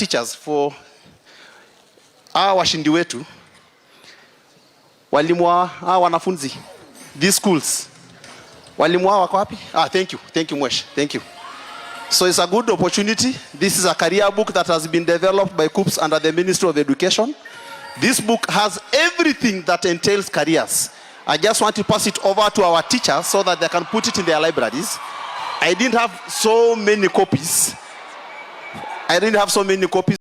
teachers for washindi wetu, walimu wa wanafunzi, these schools. Walimu wako wapi? Thank you Mwesh, thank you. So it's a good opportunity. This is a career book that has been developed by KUPS under the Ministry of Education. This book has everything that entails careers. I just want to pass it over to our teachers so that they can put it in their libraries. I didn't have so many copies,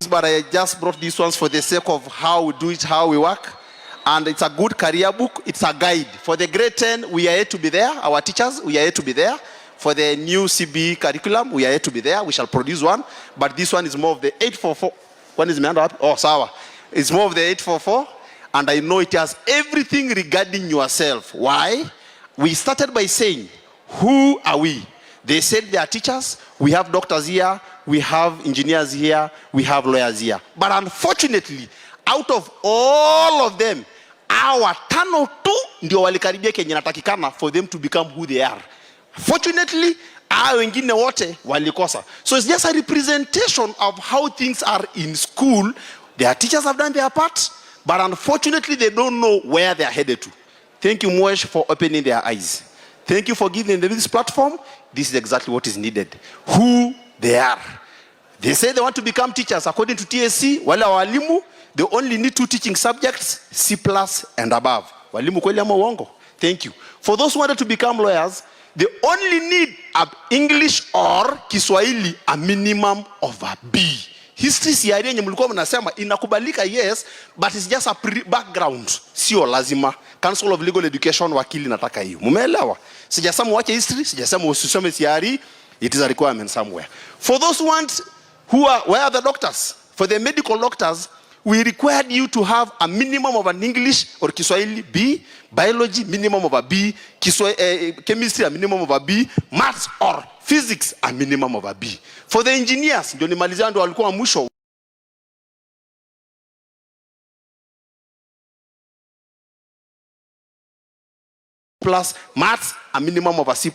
but I just brought these ones for the sake of how we do it, how we work. And it's a good career book. It's a guide. For the grade 10, we are yet to be there. Our teachers, we are yet to be there. For the new CBE curriculum, we are yet to be there. We shall produce one. But this one is more of the 844. When is Meanda? Oh, Sawa. It's more of the 844. And I know it has everything regarding yourself. Why? We started by saying, who are we? They said they are teachers. We have doctors here. We have engineers here. We have lawyers here. But unfortunately, out of all of them, our tano tu ndio walikaribia kenye natakikana for them to become who they are. Fortunately, wengine wote walikosa. So it's just a representation of how things are in school. Their teachers have done their part, but unfortunately they don't know where they are headed to. Thank you, Mwesh, for opening their eyes. Thank you for giving them this platform. This is exactly what is needed. Who they are. They say they want to become teachers. According to TSC, wale walimu, they only need 2 teaching subjects, C+ and above. Walimu kweli ama uongo? Thank you. For those who wanted to become lawyers, they only need English or Kiswahili, a minimum of a B. History CRE yenye mlikuwa mnasema inakubalika, yes, but it's just a background. Sio lazima. Council of Legal Education wakili nataka hiyo. Mumeelewa? Sijasema wache history, sijasema usisome CRE. It is a requirement somewhere. For those ones where are the doctors? For the medical doctors, we required you to have a minimum of an English or Kiswahili B, biology minimum of a B, chemistry a minimum of a B, maths or physics a minimum of a B. For the engineers, ndio nimalizia ndo walikuwa mwisho. Plus maths a minimum of a C+.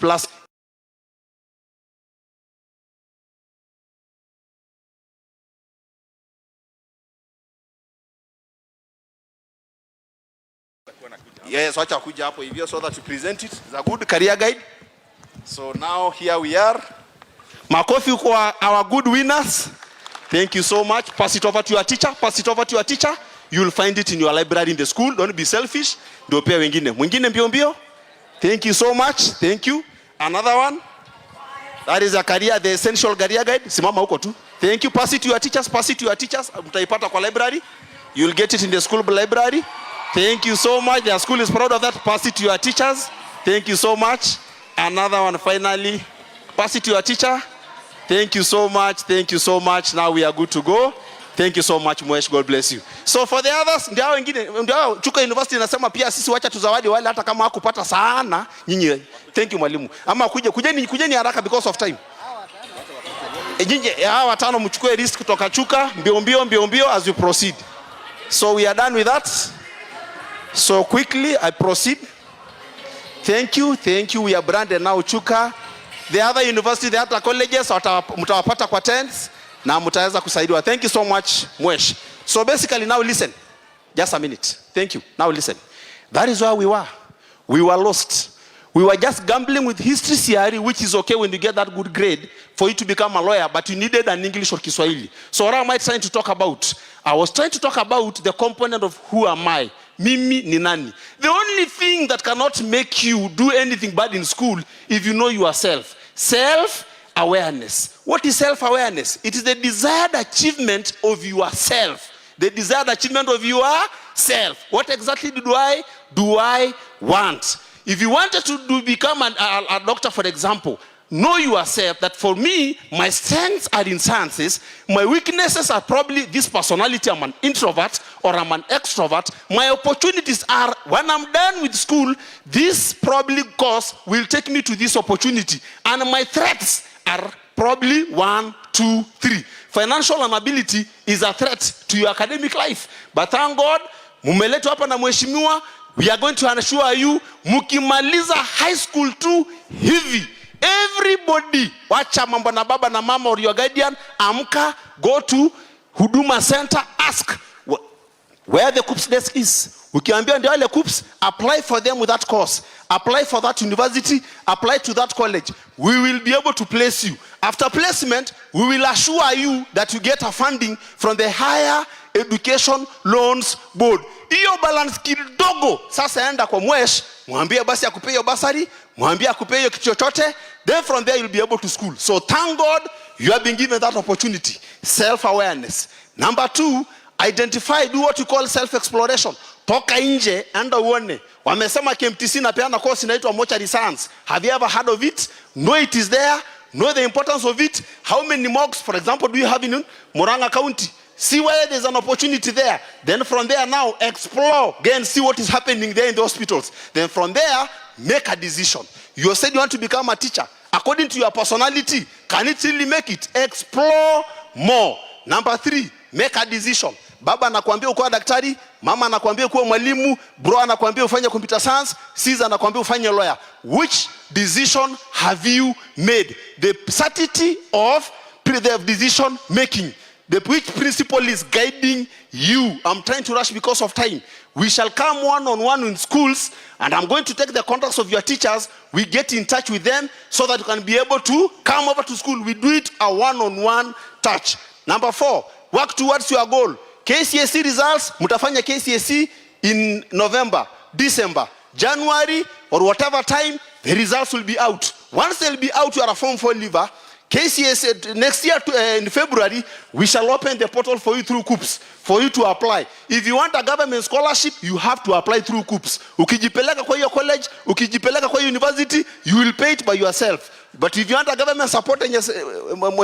Yes, wacha kuja hapo hivyo so that you present it. It's a good career guide. So now here we are. Makofi kwa our good winners. Thank you so much. Pass it over to your teacher. Pass it over to your teacher. You'll find it in your library in the school. Don't be selfish. Ndio pia wengine. Mwingine mbio mbio. Thank you so much. Thank you. Another one. That is a career, the essential career guide. Simama huko tu. Thank you. Pass it to your teachers. Pass it to your teachers. Mtaipata kwa library. You'll get it in the school library. Thank you so much. Their school is proud of that. Pass it to your teachers. Thank you so much. Another one finally. Pass it to your teacher. Thank you so much. Thank you so much. Now we are good to go. Thank you so much, Mwesh. God bless you. So for the others, ndio wengine, ndio Chuka University nasema pia sisi wacha tuzawadi wale hata kama hakupata sana nyinyi. Thank you mwalimu. Ama kujeni haraka because of time. Nyinyi hawa watano mchukue list kutoka Chuka mbio mbio as we proceed. So we are done with that. So quickly I proceed. Thank you. We are branded now Chuka. The other university, the other colleges, mtawapata kwa tents na mtaweza kusaidiwa. Thank you so much, Mwesh. So basically now listen. Just a minute. Thank you. Now listen. That is where we were. We were lost. We were just gambling with history CRE, which is okay when you get that good grade for you to become a lawyer, but you needed an English or Kiswahili. So what am I trying to talk about? I was trying to talk about the component of who am I. Mimi ni nani. The only thing that cannot make you do anything bad in school if you know yourself. Self-awareness. What is self-awareness? It is the desired achievement of yourself. The desired achievement of yourself. What exactly do I want? If you wanted to become a doctor, for example, know yourself that for me, my strengths are in sciences, my weaknesses are probably this personality, I'm an introvert or I'm an extrovert. My opportunities are, when I'm done with school, this probably course will take me to this opportunity. And my threats are probably 1, 2, 3. Financial inability is a threat to your academic life. But thank God, mumeletu hapa na mheshimiwa, we are going to assure you, mukimaliza high school too hivi. Everybody, wacha mambo na baba na mama or your guardian, amka, go to Huduma Center, ask where the KUPS desk is. Ukiambia ndio wale KUPS, apply for them with that course. Apply for that university, apply to that college. We will be able to place you. After placement, we will assure you that you get a funding from the Higher Education Loans Board. Iyo balance kidogo, sasa enda kwa mwesh, mwambie basi akupe hiyo basari, mwambie akupe hiyo kitu chochote, then from there you'll be able to school. So thank God you have been given that opportunity. Self-awareness. Number 2, identify, do what you call self-exploration. Toka nje, enda uone. Wamesema KMTC na peana course inaitwa mortuary science. Have you ever heard of it? Know it is there. Know the importance of it. How many mocks, for example, do you have in Murang'a County? See where there's an opportunity there. Then from there now, explore. Again, see what is happening there in the hospitals. Then from there, make a decision. You said you want to become a teacher. According to your personality, can it really make it? Explore more. Number 3, make a decision. Baba anakuambia ukuwa daktari, mama anakuambia ukuwa mwalimu, bro anakuambia ufanye computer science, sis anakuambia ufanye lawyer. Which decision have you made? The certainty of the decision making. Which principle is guiding you? I'm trying to rush because of time. We shall come one-on-one in schools, and I'm going to take the contacts of your teachers. We get in touch with them so that you can be able to come over to school. We do it a one-on-one touch. Number 4, work towards your goal. KCSE results, mutafanya KCSE in November, December, January, or whatever time, the results will be out. Once they'll be out, you are a Form 4 leaver. KCSE next year in February, we shall open the portal for you through KUPS, for you to apply. If you want a government scholarship, you have to apply through KUPS. Ukijipeleka kwa hiyo college, ukijipeleka kwa university, you will pay it by yourself. But if you want a government support,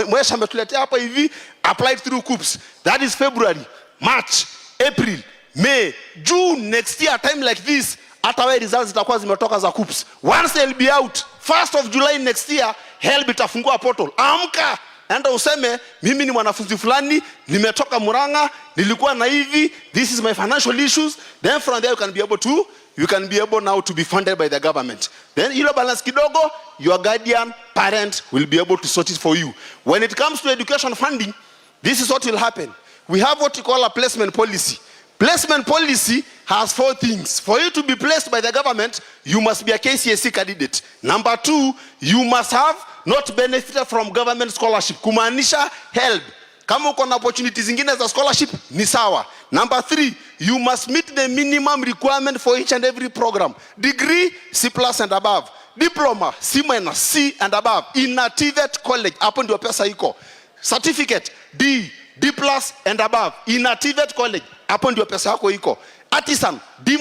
mwesha metuletea hapa hivi, apply through KUPS. That is February, March, April, May, June next year, time like this, hata wewe results zitakuwa zimetoka za KUPS. Once they'll be out, 1st of July next year, HELB itafungua portal. Amka, enda useme, mimi ni mwanafunzi fulani, nimetoka Murang'a, nilikuwa na hivi, this is my financial issues. Then from there you can be able now to be funded by the government. Then ilo balance kidogo, your guardian parent will be able to sort it for you. When it comes to education funding, this is what will happen. We have what we call a placement policy. Placement policy has 4 things. For you to be placed by the government, you must be a KCSE candidate. Number 2, you must have not benefited from government scholarship. Kumaanisha HELB. Kama uko na opportunities zingine za scholarship, ni sawa. Number 3, you must meet the minimum requirement for each and every program. Degree, C+ and above. Diploma, C-, C and above. In a TVET college, hapo ndio pesa iko. Certificate, D+ and above. In a TVET college, hapo ndio pesa yako iko. Artisan, D-,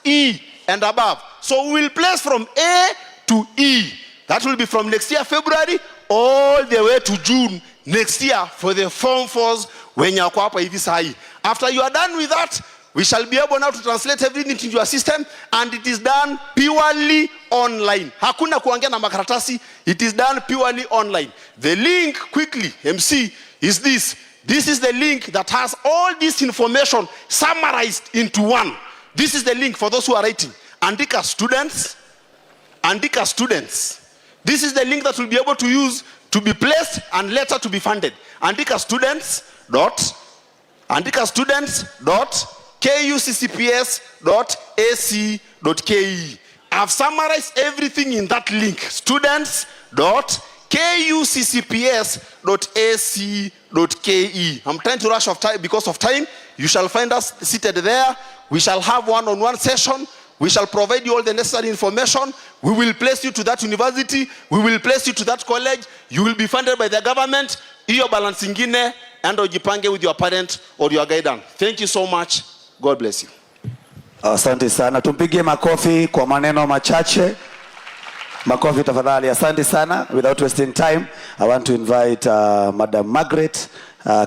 E and above. So we will place from A to E. That will be from next year February all the way to June next year for the Form 4s when you are hapa hivi sahi. After you are done with that, we shall be able now to translate everything into your system, and it is done purely online. Hakuna kuongea na makaratasi. It is done purely online. The link, quickly, MC, is this. This is the link that has all this information summarized into one. This is the link for those who are writing. Andika students. This is the link that we'll be able to use to be placed and later to be funded. Andika students.kuccps.ac.ke. I've summarized everything in that link. Students.kuccps.ac.ke. I'm trying to rush off time because of time. You shall find us seated there. We shall have one-on-one session. We shall provide you all the necessary information. We will place you to that university. We will place you to that college. You will be funded by the government. Iyo balance ingine, and ujipange with your parent or your guardian. Thank you so much. God bless you. Asante sana. Tumpigie makofi kwa maneno machache. Makofi tafadhali. Asante sana. Without wasting time, I want to invite Madam Margaret,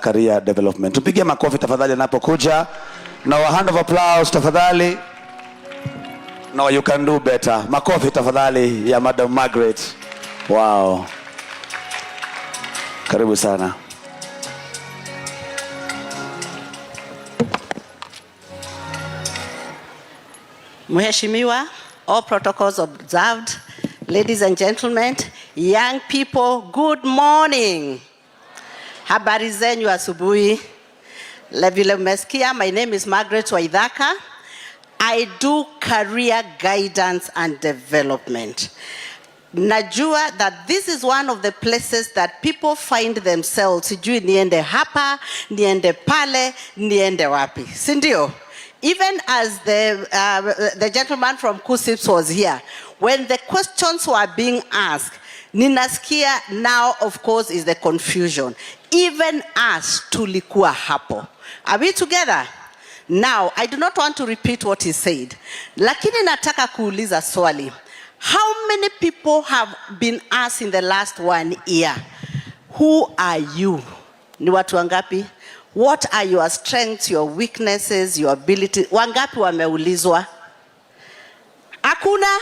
Career Development. Tumpigie makofi tafadhali anapokuja. Now a hand of applause tafadhali. No, you can do better. Makofi tafadhali ya Madam Margaret. Wow. Karibu sana. Mheshimiwa, all protocols observed. Ladies and gentlemen, young people, good morning. Habari zenyu asubuhi. Vile umesikia, my name is Margaret Waithaka. I do career guidance and development. Najua that this is one of the places that people find themselves. Sijui niende hapa, niende pale, niende wapi. Sindio? Even as the gentleman from KUSIPS was here, when the questions were being asked, ninasikia now, of course, is the confusion. Even us tulikuwa hapo. Are we together? Now, I do not want to repeat what he said. Lakini nataka kuuliza swali. How many people have been asked in the last 1 year, who are you? Ni watu wangapi? What are your strengths, your weaknesses, your abilities? Wangapi wameulizwa? Hakuna?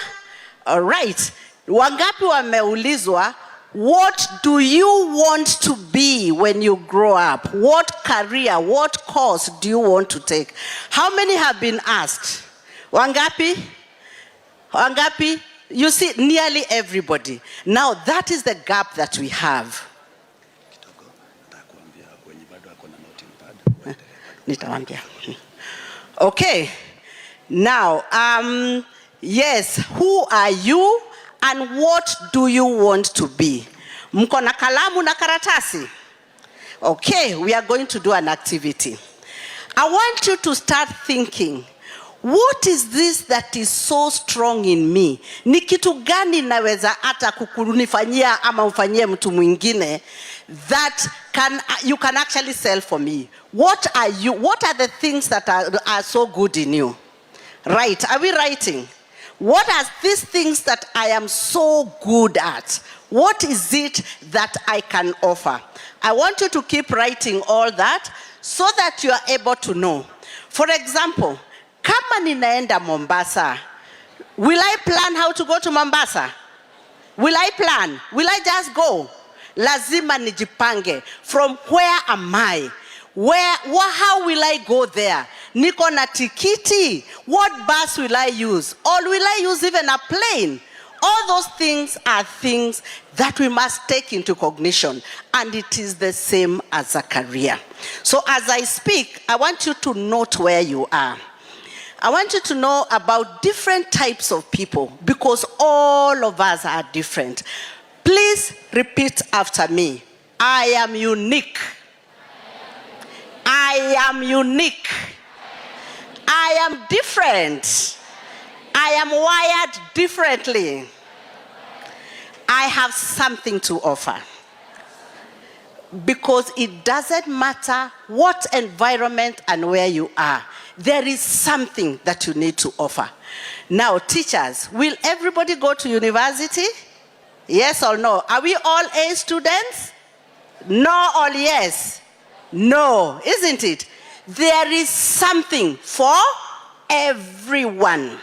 All right. Wangapi wameulizwa? What do you want to be when you grow up? What career, what course do you want to take? How many have been asked? Wangapi? Wangapi? You see, nearly everybody. Now, that is the gap that we have. Okay. Now, yes, who are you and what do you want to be? Mko na kalamu na karatasi? Okay, we are going to do an activity. I want you to start thinking, what is this that is so strong in me? Ni kitu gani naweza hata kukunifanyia ama mfanyie mtu mwingine that you can actually sell for me? What are you? What are the things that are so good in you? Right? Are we writing? What are these things that I am so good at? What is it that I can offer? I want you to keep writing all that so that you are able to know. For example, kama ninaenda Mombasa, will I plan how to go to Mombasa? Will I plan? Will I just go? Lazima nijipange. From where am I? How will I go there? Niko na tikiti. What bus will I use? Or will I use even a plane? All those things are things that we must take into cognition. And it is the same as a career. So as I speak, I want you to note where you are. I want you to know about different types of people because all of us are different. Please repeat after me. I am unique. I am unique. I am different. I am wired differently. I have something to offer. Because it doesn't matter what environment and where you are. There is something that you need to offer. Now, teachers, will everybody go to university? Yes or no? Are we all A students? No or yes? No, isn't it? There is something for everyone.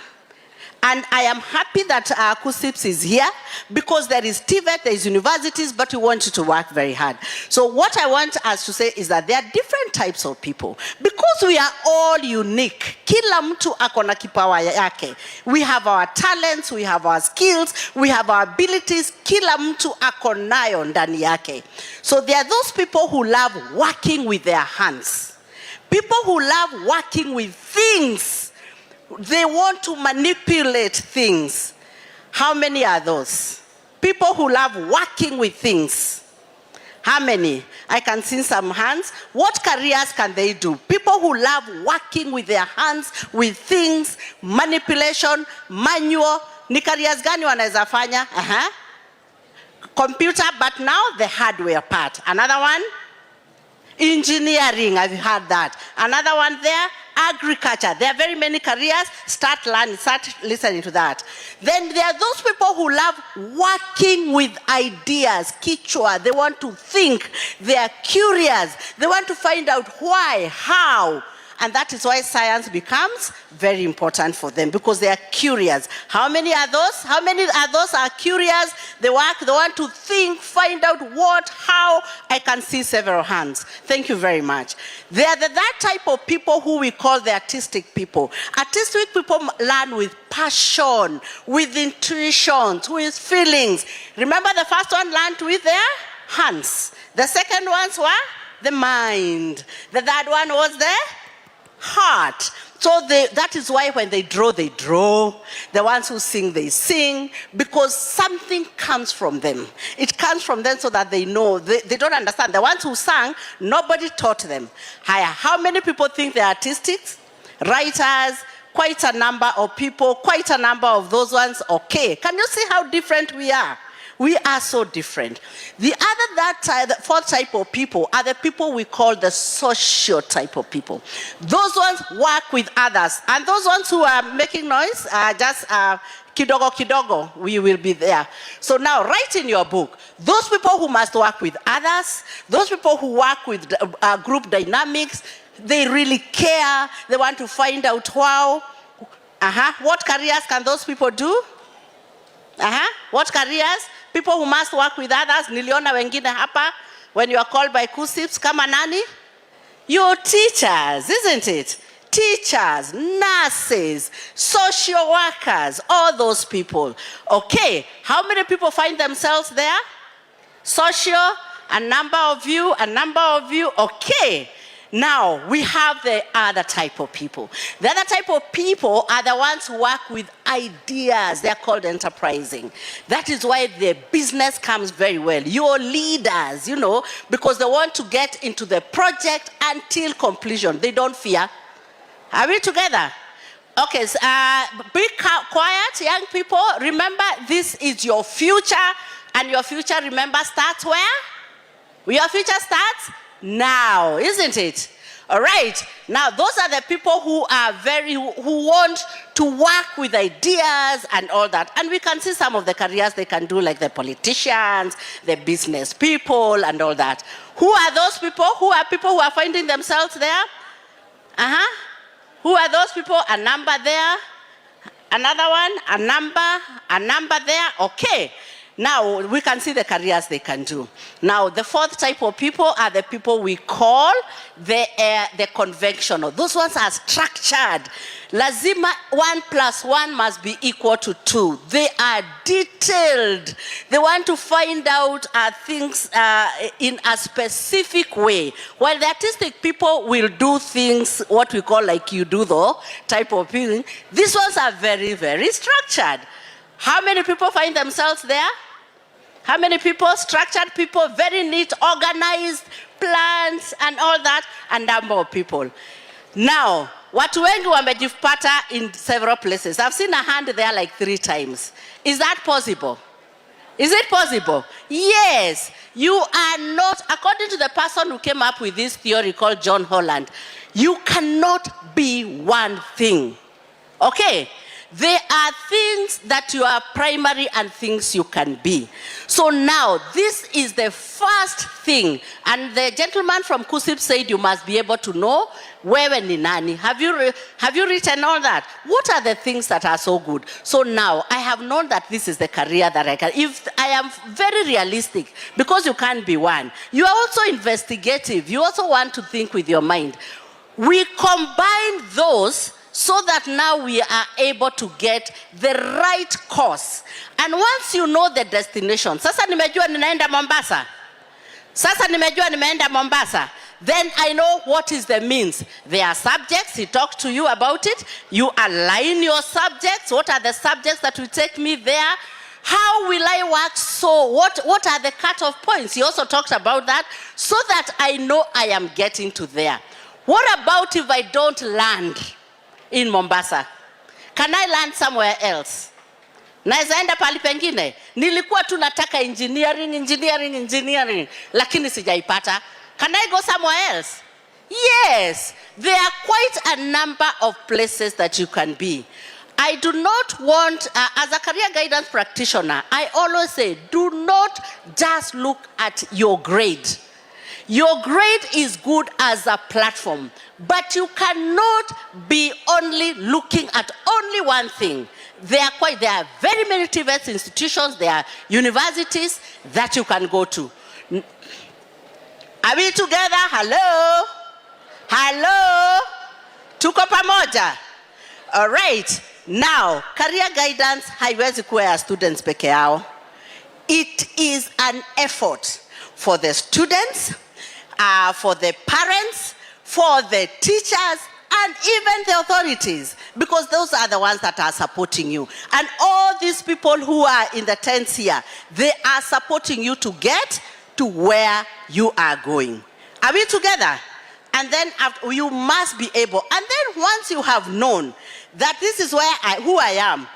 And I am happy that KUSIPS is here because there is TVET, there is universities, but we want you to work very hard. So what I want us to say is that there are different types of people. Because we are all unique. Kila mtu akona kipawa yake. We have our talents, we have our skills, we have our abilities. Kila mtu akonayo ndani yake. So there are those people who love working with their hands. People who love working with things. They want to manipulate things. How many are those? People who love working with things. How many? I can see some hands. What careers can they do? People who love working with their hands, with things, manipulation, manual. Ni careers gani wanaweza fanya? Computer, but now the hardware part. Another one? Engineering, I've heard that. Another one there? Agriculture. There are very many careers. Start learning, start listening to that. Then there are those people who love working with ideas, kichwa. They want to think. They are curious. They want to find out why, how. And that is why science becomes very important for them because they are curious. How many are those? How many are those are curious? They work, they want to think, find out what, how. I can see several hands. Thank you very much. They are that type of people who we call the artistic people. Artistic people learn with passion, with intuition, with feelings. Remember the first one learned with their hands. The second ones were the mind. The third one was the heart. So that is why when they draw, they draw. The ones who sing, they sing, because something comes from them. It comes from them so that they know. They don't understand. The ones who sang, nobody taught them. How many people think they're artistic? Writers, quite a number of people, quite a number of those ones. Okay, can you see how different we are? We are so different. The fourth type of people are the people we call the social type of people. Those ones work with others. And those ones who are making noise are just kidogo kidogo, we will be there. So now write in your book, those people who must work with others, those people who work with group dynamics, they really care, they want to find out how. What careers can those people do? What careers? People who must work with others. Niliona wengine hapa. When you are called by KUSIPs, kama nani? Your teachers, isn't it? Teachers, nurses, social workers, all those people. Okay, how many people find themselves there? Social, a number of you, okay. Now, we have the other type of people. The other type of people are the ones who work with ideas. They're called enterprising. That is why the business comes very well. Your leaders, you know, because they want to get into the project until completion. They don't fear. Are we together? Okay, so, be quiet, young people. Remember, this is your future. And your future, remember, starts where? Your future starts now, isn't it? All right. Now, those are the people who are who want to work with ideas and all that. And we can see some of the careers they can do, like the politicians, the business people, and all that. Who are those people? Who are people who are finding themselves there? Who are those people? A number there. Another one. A number there. Okay. Now, we can see the careers they can do. Now, the fourth type of people are the people we call the conventional. Those ones are structured. Lazima 1 + 1 must be equal to 2. They are detailed. They want to find out things in a specific way. While the artistic people will do things, what we call like you do though, type of thing, these ones are very, very structured. How many people find themselves there? How many people? Structured people, very neat, organized, plans and all that, and number of people. Now, watu wengi wamejipata in several places. I've seen a hand there like 3 times. Is that possible? Is it possible? Yes. You are not, according to the person who came up with this theory called John Holland, you cannot be one thing. Okay? There are things that you are primary and things you can be. So now, this is the first thing. And the gentleman from KUSIP said you must be able to know wewe ni nani. Have you written all that? What are the things that are so good? So now, I have known that this is the career that I can. If I am very realistic, because you can't be one. You are also investigative. You also want to think with your mind. We combine those so that now we are able to get the right course. And once you know the destination, sasa nimejua ninaenda Mombasa. Sasa nimejua nimeenda Mombasa. Then I know what is the means. There are subjects, he talked to you about it. You align your subjects. What are the subjects that will take me there? How will I work? So what are the cut-off points? He also talked about that, so that I know I am getting to there. What about if I don't land in Mombasa? Can I land somewhere else? Naeza enda pali pengine. Nilikuwa tu nataka engineering, lakini sijaipata. Can I go somewhere else? Yes. There are quite a number of places that you can be. I do not want, as a career guidance practitioner, I always say, do not just look at your grade. Your grade is good as a platform, but you cannot be only looking at only one thing. There are very many TVET institutions, there are universities that you can go to. Are we together? Hello? Hello? Tuko pamoja? All right. Now, career guidance haiwezi kuwa ya students peke yao. It is an effort for the students, for the parents, for the teachers, and even the authorities, because those are the ones that are supporting you. And all these people who are in the tents here, they are supporting you to get to where you are going. Are we together? And then you must be able, and then once you have known that this is where who I am,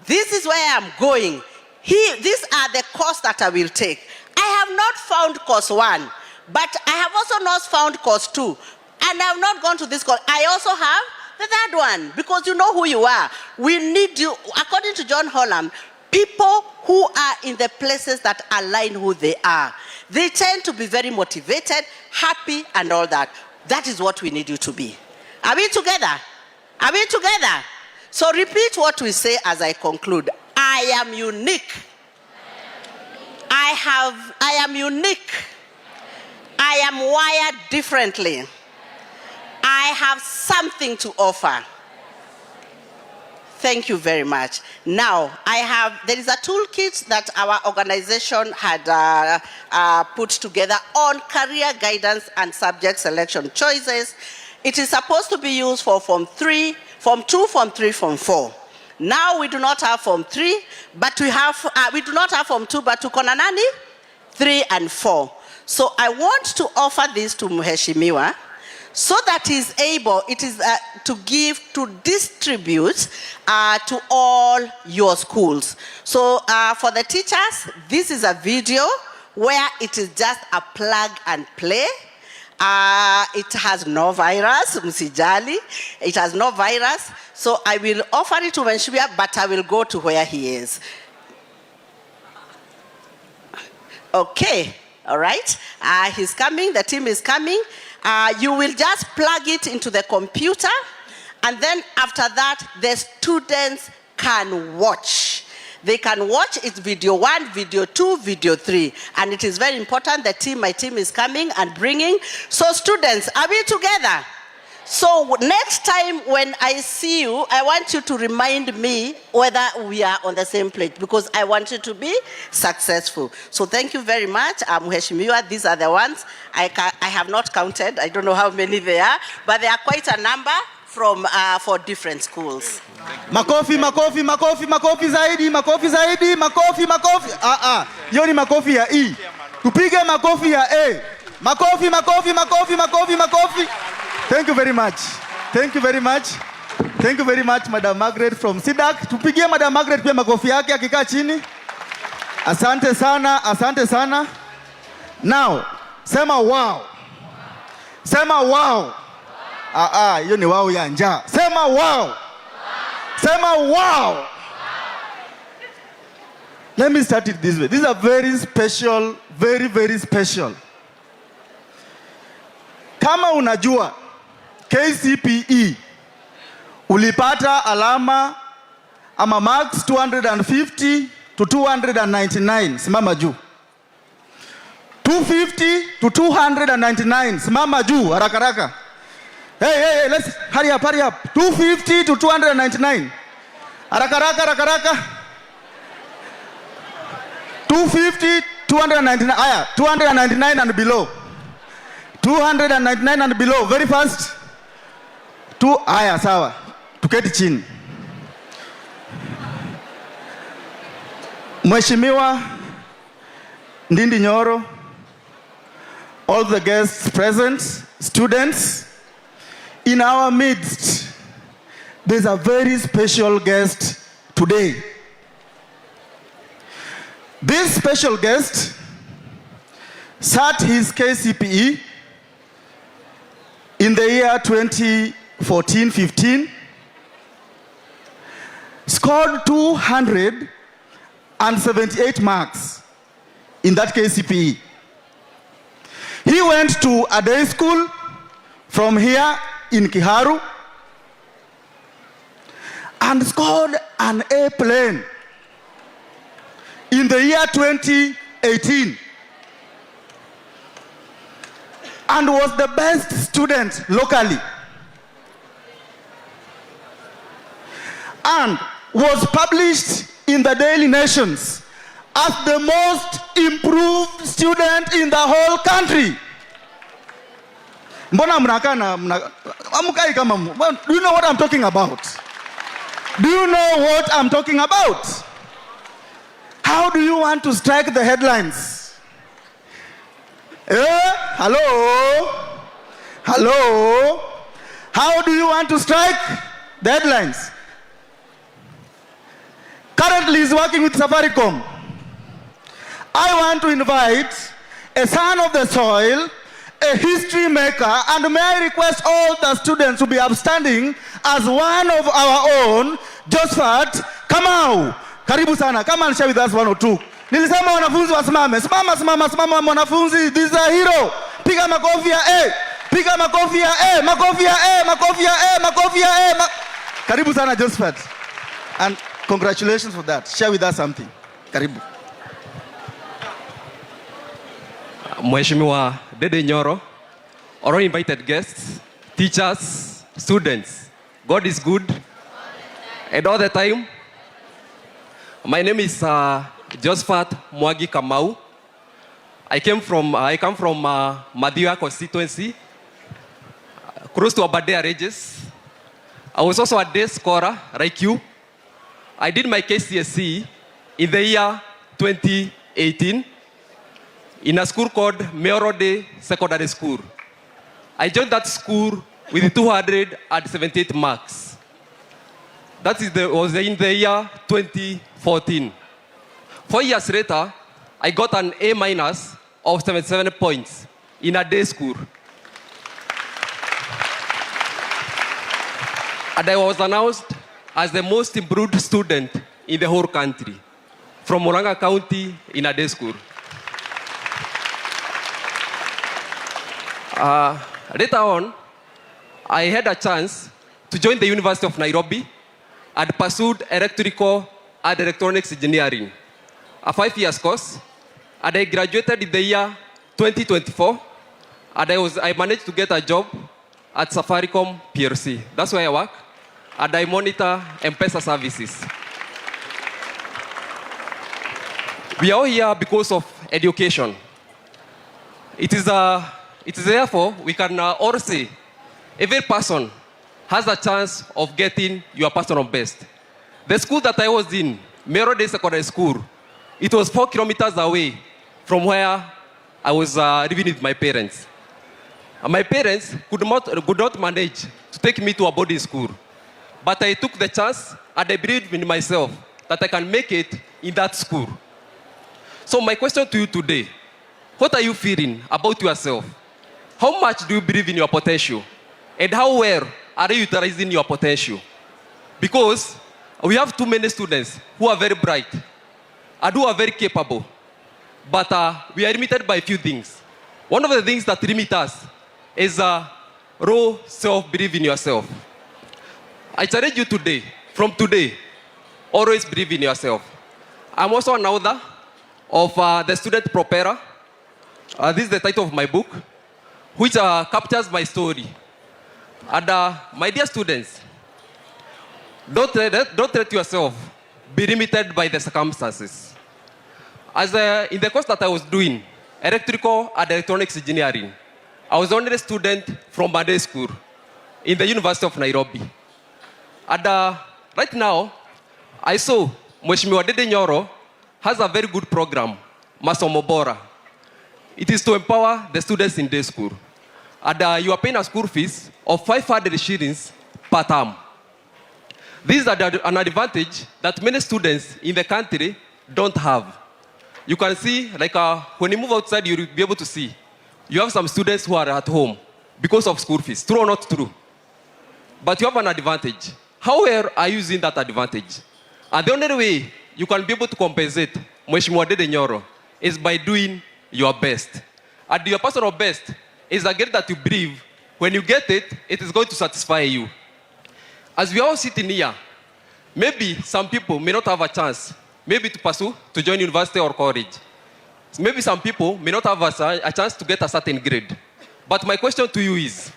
this is where I'm going, these are the courses that I will take. I have not found course 1, but I have also not found course 2. And I have not gone to this course. I also have the third one, because you know who you are. We need you, according to John Holland, people who are in the places that align who they are. They tend to be very motivated, happy, and all that. That is what we need you to be. Are we together? Are we together? So repeat what we say as I conclude. I am unique. I am unique. I am wired differently. I have something to offer. Thank you very much. Now, there is a toolkit that our organization had put together on career guidance and subject selection choices. It is supposed to be used for Form 3, Form 2, Form 3, Form 4. Now we do not have Form 3, but we do not have Form 2, but to Konanani, 3 and 4. So I want to offer this to Mheshimiwa, so that he's able, it is to distribute to all your schools. So for the teachers, this is a video where it is just a plug and play. It has no virus, msijali. It has no virus. So I will offer it to Mheshimiwa, but I will go to where he is. Okay, all right. He's coming, the team is coming. You will just plug it into the computer, and then after that, the students can watch. They can watch it video 1, video 2, video 3. And it is very important, my team is coming and bringing. So students, are we together? So next time when I see you, I want you to remind me whether we are on the same page, because I want you to be successful. So thank you very much. Mheshimiwa, these are the ones. I have not counted. I don't know how many there are, but there are quite a number for different schools. Makofi, makofi, makofi, makofi zaidi, makofi zaidi, makofi, makofi. Hiyo ni makofi ya E. Tupige makofi ya A. Makofi, makofi, makofi, makofi, makofi. Thank you very much. Thank you very much. Thank you very much, Madam Margaret from SIDAC. Tupigie Madam Margaret pia makofi yake akikaa chini. Asante sana, asante sana. Now, sema wow. Sema wow. Hiyo ni wow ya njaa. Sema wow. Sema wow. Let me start it this way. These are very special, very, very special. Kama unajua KCPE ulipata alama ama marks 250 to 299, simama juu. 250 to 299, simama juu, haraka haraka. Hey, let's hurry up, hurry up. 250 to 299. Haraka haraka, haraka haraka. 250, 299. Aya, 299 and below. 299 and below, very fast. Aya, sawa. Tuketi chini. Mheshimiwa Ndindi Nyoro, all the guests present, students, in our midst, there's a very special guest today. This special guest sat his KCPE in the year 2014-15, scored 278 marks in that KCPE. He went to a day school from here in Kiharu and scored an A plane in the year 2018 and was the best student locally and was published in the Daily Nations as the most improved student in the whole country. Mbona mnakaa na amkai kama do you know what I'm talking about? Do you know what I'm talking about? How do you want to strike the headlines? Hello? Hello? How do you want to strike the headlines? Currently is working with Safaricom. I want to invite a son of the soil, a history maker, and may I request all the students to be upstanding as one of our own, Josephat Kamau. Karibu sana. Come and share with us one or two. Nilisema wanafunzi wasimame. Simama wanafunzi. This is a hero. Piga makofi ya A. Piga makofi ya A. Makofi ya A. Makofi ya A. Makofi ya A. Karibu sana Josephat. And congratulations for that. Share with us something. Karibu. Mheshimiwa Dede Nyoro, all invited guests, teachers, students, God is good, and all the time. My name is Josephat Mwagi Kamau. I come from Madhya constituency, close to Aberdare Regis. I was also a day scholar, like you. I did my KCSE in the year 2018 in a school called Nyoro Secondary School. I joined that school with 278 marks. That was in the year 2014. 4 years later, I got an A- of 77 points in a day school. And I was announced as the most improved student in the whole country from Murang'a County in a day school. Later on, I had a chance to join the University of Nairobi and pursued electrical and electronics engineering, a 5-year course, and I graduated in the year 2024, and I managed to get a job at Safaricom PLC. That's where I work, and I monitor M-Pesa services. We are all here because of education. It is therefore, we can all say, every person has a chance of getting your personal best. The school that I was in, Nyoro Secondary School, it was 4 kilometers away from where I was living with my parents. And my parents could not manage to take me to a boarding school. But I took the chance and I believed in myself that I can make it in that school. So my question to you today, what are you feeling about yourself? How much do you believe in your potential? And how well are you utilizing your potential? Because we have too many students who are very bright and who are very capable. But we are limited by a few things. One of the things that limit us is raw self-belief in yourself. I challenge you today, from today, always believe in yourself. I'm also an author of The Student Propeller. This is the title of my book, which captures my story. And my dear students, don't let yourself be limited by the circumstances. As in the course that I was doing, electrical and electronics engineering, I was only a student from a day school in the University of Nairobi. And right now, I saw Mheshimiwa Dede Nyoro has a very good program, Masomo Bora. It is to empower the students in day school. And you are paying a school fees of 500 shillings per term. This is an advantage that many students in the country don't have. You can see, like when you move outside, you'll be able to see. You have some students who are at home because of school fees. True or not true? But you have an advantage. How well are you using that advantage? And the only way you can be able to compensate Mheshimiwa Dede Nyoro is by doing your best. And your personal best is a gift that you believe when you get it, it is going to satisfy you. As we all sitting here, maybe some people may not have a chance, maybe to pursue, to join university or college. Maybe some people may not have a chance to get a certain grade. But my question to you is,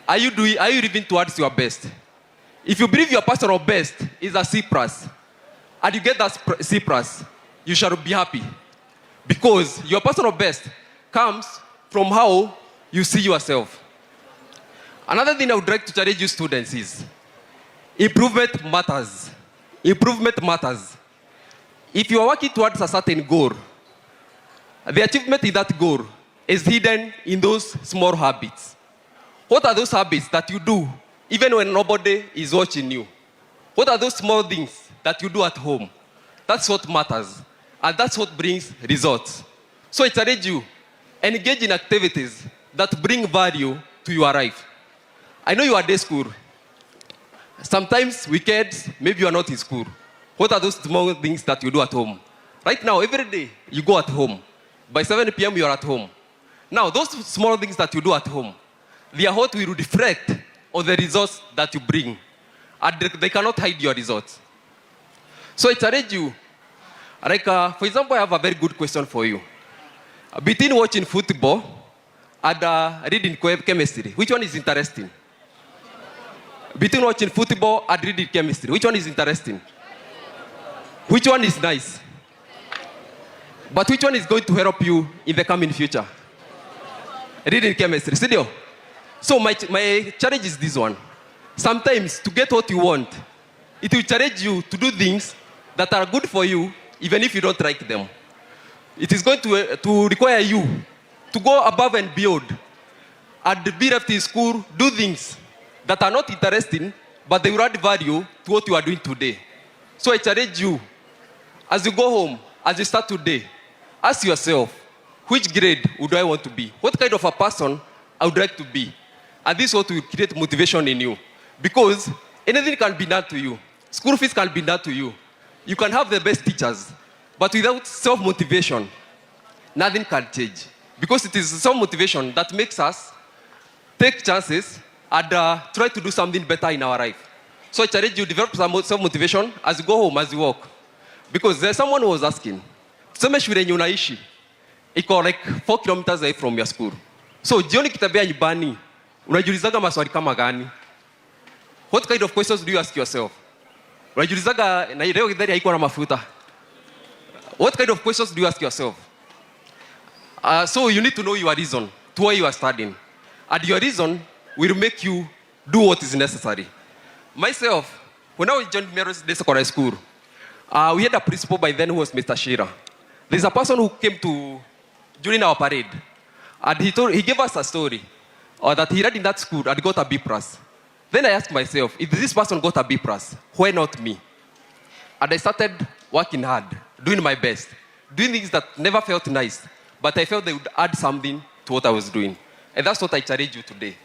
are you living towards your best? If you believe your personal best is a C+, and you get that C+, you shall be happy. Because your personal best comes from how you see yourself. Another thing I would like to challenge you students is improvement matters. Improvement matters. If you are working towards a certain goal, the achievement in that goal is hidden in those small habits. What are those habits that you do even when nobody is watching you? What are those small things that you do at home? That's what matters. And that's what brings results. So I challenge you, engage in activities that bring value to your life. I know you are day school. Sometimes weekends, maybe you are not in school. What are those small things that you do at home? Right now, every day, you go at home. By 7 p.m., you are at home. Now, those small things that you do at home, they are what will reflect on the results that you bring. And they cannot hide your results. So I challenge you. Like, for example, I have a very good question for you. Between watching football and reading chemistry, which one is interesting? Between watching football and reading chemistry, which one is interesting? Which one is nice? But which one is going to help you in the coming future? Reading chemistry. Studio. So my challenge is this one. Sometimes to get what you want, it will challenge you to do things that are good for you, even if you don't like them. It is going to require you to go above and beyond and be left in school, do things that are not interesting, but they will add value to what you are doing today. So I challenge you, as you go home, as you start today, ask yourself, which grade would I want to be? What kind of a person I would like to be? And this is what will create motivation in you. Because anything can be done to you. School fees can be done to you. You can have the best teachers. But without self-motivation, nothing can change. Because it is self-motivation that makes us take chances and try to do something better in our life. So I challenge you to develop some self-motivation as you go home, as you walk. Because there's someone who was asking, tuseme shule yenye unaishi iko like 4 kilometers away from your school. So jioni kitabia nyumbani, unajiulizaga maswali kama gani? What kind of questions do you ask yourself? Unajiulizaga na leo githeri haikuwa na mafuta. What kind of questions do you ask yourself? So you need to know your reason to why you are studying. And your reason will make you do what is necessary. Myself, when I joined Nyoro Secondary School, we had a principal by then who was Mr. Shira. There's a person who came during our parade. And he gave us a story that he read in that school and got a B+. Then I asked myself, if this person got a B+, why not me? And I started working hard, doing my best, doing things that never felt nice, but I felt they would add something to what I was doing. And that's what I challenge you today.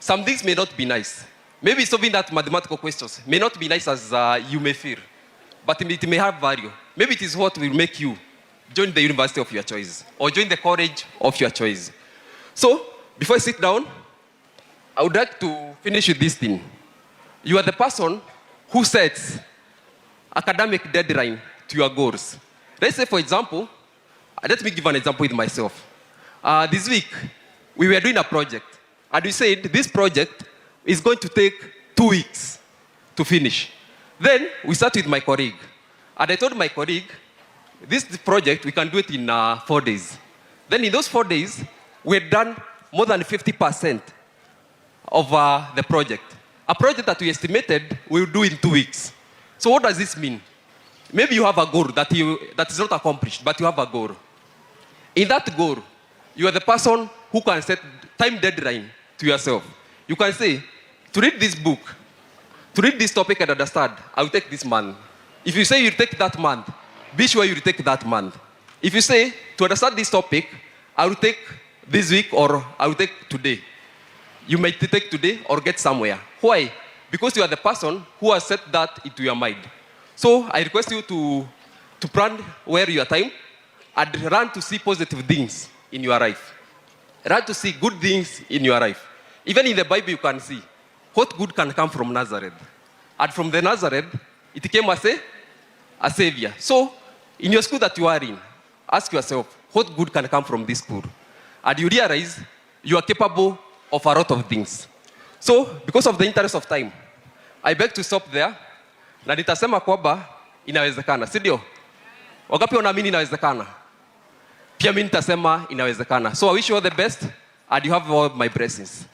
Some things may not be nice. Maybe solving that mathematical questions may not be nice as you may feel, but it may have value. Maybe it is what will make you join the university of your choice or join the college of your choice. So, before I sit down, I would like to finish with this thing. You are the person who sets academic deadline to your goals. Let's say, for example, let me give an example with myself. This week, we were doing a project, and we said this project is going to take 2 weeks to finish. Then, we started with my colleague, and I told my colleague, this project, we can do it in 4 days. Then in those 4 days, we had done more than 50% of the project. A project that we estimated we will do in 2 weeks. So what does this mean? Maybe you have a goal that is not accomplished, but you have a goal. In that goal, you are the person who can set time deadline to yourself. You can say, to read this book, to read this topic and understand, I will take this month. If you say you take that month, be sure you will take that month. If you say, to understand this topic, I will take this week or I will take today. You might take today or get somewhere. Why? Because you are the person who has set that into your mind. So I request you to plan where your time and run to see positive things in your life. Run to see good things in your life. Even in the Bible you can see what good can come from Nazareth. And from the Nazareth, it came as a savior. So in your school that you are in, ask yourself, what good can come from this school? And you realize you are capable of a lot of things. So, because of the interest of time, I beg to stop there. Na nitasema kwamba inawezekana, si ndio? Wangapi wanaamini inawezekana? Pia mimi nitasema inawezekana. So I wish you all the best and you have all my blessings.